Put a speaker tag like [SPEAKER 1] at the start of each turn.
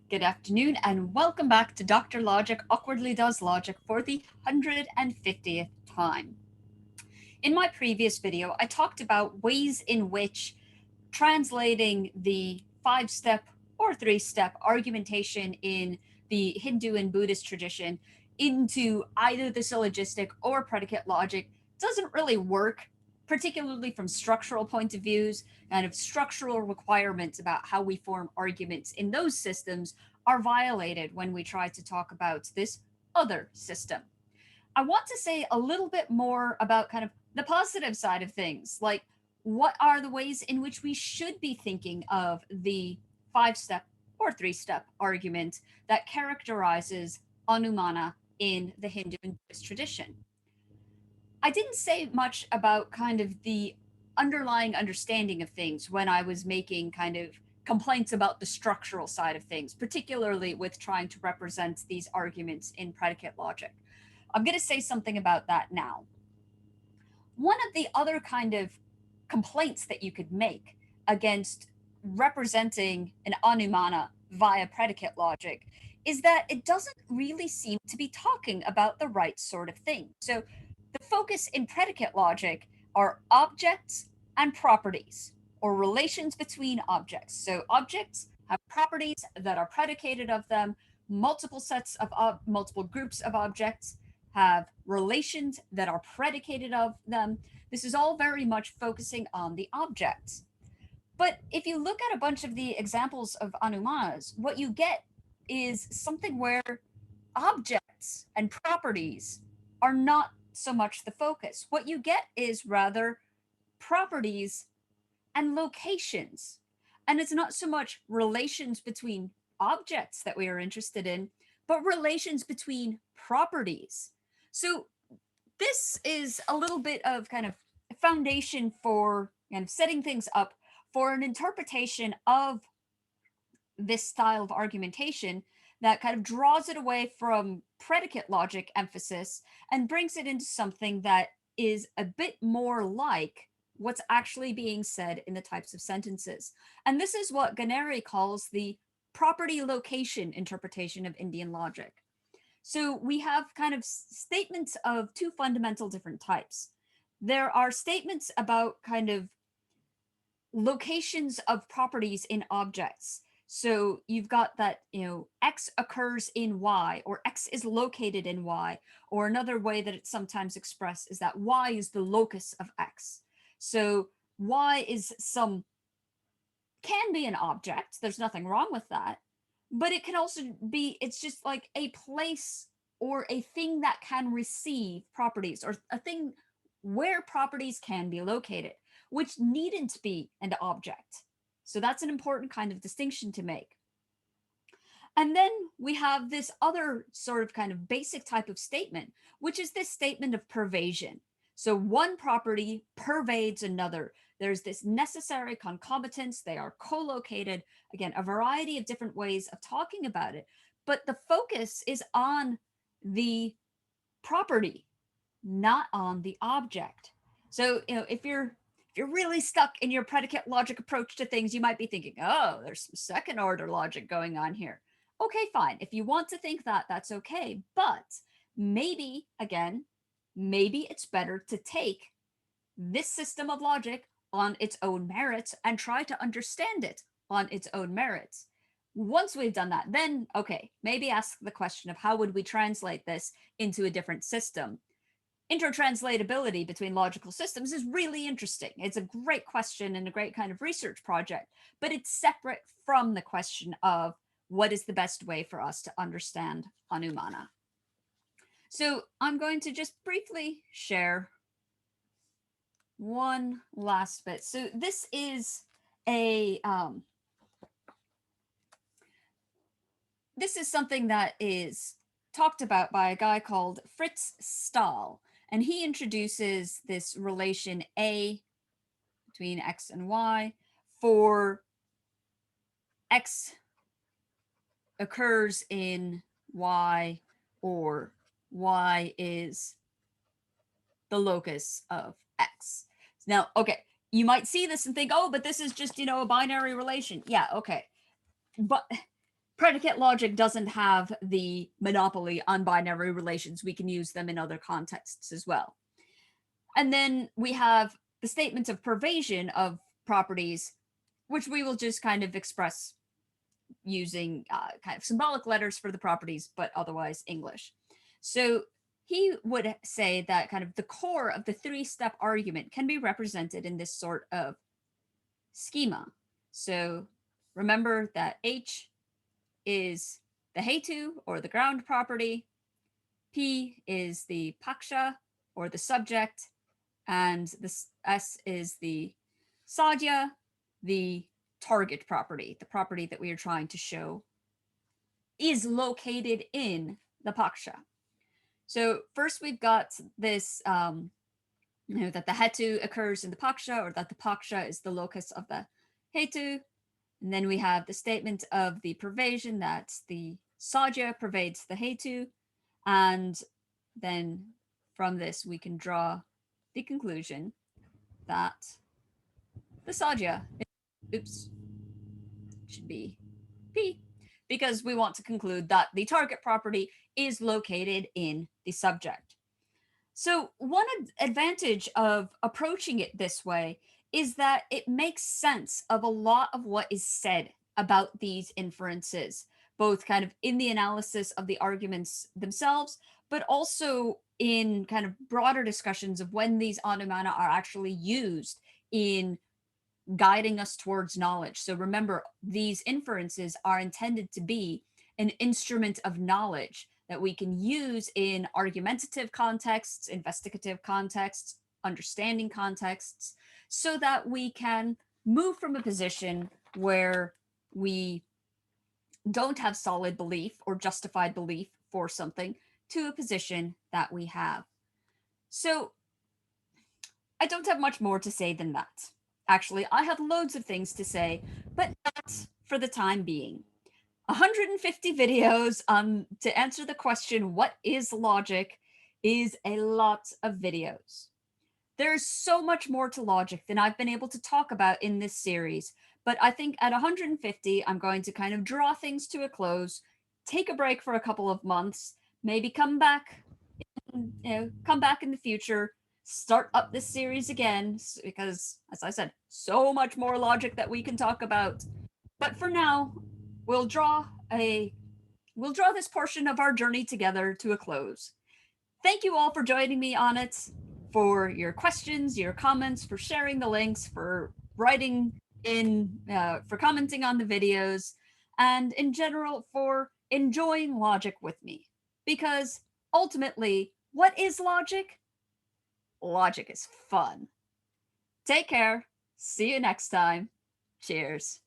[SPEAKER 1] Good afternoon and welcome back to Dr. Logic Awkwardly Does Logic for the 150th time. In my previous video, I talked about ways in which translating the 5-step or 3-step argumentation in the Hindu and Buddhist tradition into either the syllogistic or predicate logic doesn't really work, particularly from structural point of views, and of structural requirements about how we form arguments in those systems are violated when we try to talk about this other system. I want to say a little bit more about kind of the positive side of things, like what are the ways in which we should be thinking of the 5-step or 3-step argument that characterizes Anumāna in the Hindu and Buddhist tradition. I didn't say much about kind of the underlying understanding of things when I was making kind of complaints about the structural side of things, particularly with trying to represent these arguments in predicate logic. I'm going to say something about that now. One of the other kind of complaints that you could make against representing an Anumāna via predicate logic is that it doesn't really seem to be talking about the right sort of thing. So the focus in predicate logic are objects and properties, or relations between objects. So objects have properties that are predicated of them. Multiple groups of objects have relations that are predicated of them. This is all very much focusing on the objects. But if you look at a bunch of the examples of Anumānas, what you get is something where objects and properties are not so much the focus. What you get is rather properties and locations. And it's not so much relations between objects that we are interested in, but relations between properties. So this is a little bit of kind of foundation for kind of setting things up for an interpretation of this style of argumentation that kind of draws it away from predicate logic emphasis and brings it into something that is a bit more like what's actually being said in the types of sentences. And this is what Ganeri calls the property location interpretation of Indian logic. So we have kind of statements of two fundamental different types. There are statements about kind of locations of properties in objects. So you've got that, X occurs in Y, or X is located in Y, or another way that it's sometimes expressed is that Y is the locus of X. So Y is can be an object. There's nothing wrong with that. But it can also be, it's just like a place or a thing that can receive properties, or a thing where properties can be located, which needn't be an object. So that's an important kind of distinction to make. And then we have this other sort of kind of basic type of statement, which is this statement of pervasion. So one property pervades another. There's this necessary concomitance. They are co-located. Again, a variety of different ways of talking about it. But the focus is on the property, not on the object. So, if you're really stuck in your predicate logic approach to things, you might be thinking, oh, there's some second order logic going on here. Okay, fine. If you want to think that, that's okay. But maybe, again, maybe it's better to take this system of logic on its own merits and try to understand it on its own merits. Once we've done that, then, okay, maybe ask the question of how would we translate this into a different system. Intertranslatability between logical systems is really interesting. It's a great question and a great kind of research project, but it's separate from the question of what is the best way for us to understand Anumāna. So I'm going to just briefly share one last bit. So this is this is something that is talked about by a guy called Fritz Stahl, and he introduces this relation A between X and Y for X occurs in Y, or Y is the locus of X. Now, okay, you might see this and think, oh, but this is just, a binary relation. Yeah, okay. But predicate logic doesn't have the monopoly on binary relations. We can use them in other contexts as well. And then we have the statements of pervasion of properties, which we will just kind of express using kind of symbolic letters for the properties, but otherwise English. So he would say that kind of the core of the three-step argument can be represented in this sort of schema. So remember that H is the hetu or the ground property, P is the paksha or the subject, and this S is the sadhya, the target property, the property that we are trying to show is located in the paksha. So first we've got this, that the hetu occurs in the paksha, or that the paksha is the locus of the hetu. And then we have the statement of the pervasion, that the sadhya pervades the hetu. And then from this, we can draw the conclusion that the sadhya, should be P, because we want to conclude that the target property is located in the subject. So one advantage of approaching it this way is that it makes sense of a lot of what is said about these inferences, both kind of in the analysis of the arguments themselves, but also in kind of broader discussions of when these Anumāna are actually used in guiding us towards knowledge. So remember, these inferences are intended to be an instrument of knowledge that we can use in argumentative contexts, investigative contexts, understanding contexts, so that we can move from a position where we don't have solid belief or justified belief for something to a position that we have. So I don't have much more to say than that. Actually, I have loads of things to say, but not for the time being. 150 videos to answer the question, what is logic, is a lot of videos. There's so much more to logic than I've been able to talk about in this series, but I think at 150, I'm going to kind of draw things to a close, take a break for a couple of months, maybe come back in the future, start up this series again, because, as I said, so much more logic that we can talk about. But for now, we'll draw this portion of our journey together to a close. Thank you all for joining me on it, for your questions, your comments, for sharing the links, for writing in, for commenting on the videos, and in general for enjoying logic with me. Because ultimately, what is logic? Logic is fun. Take care. See you next time. Cheers.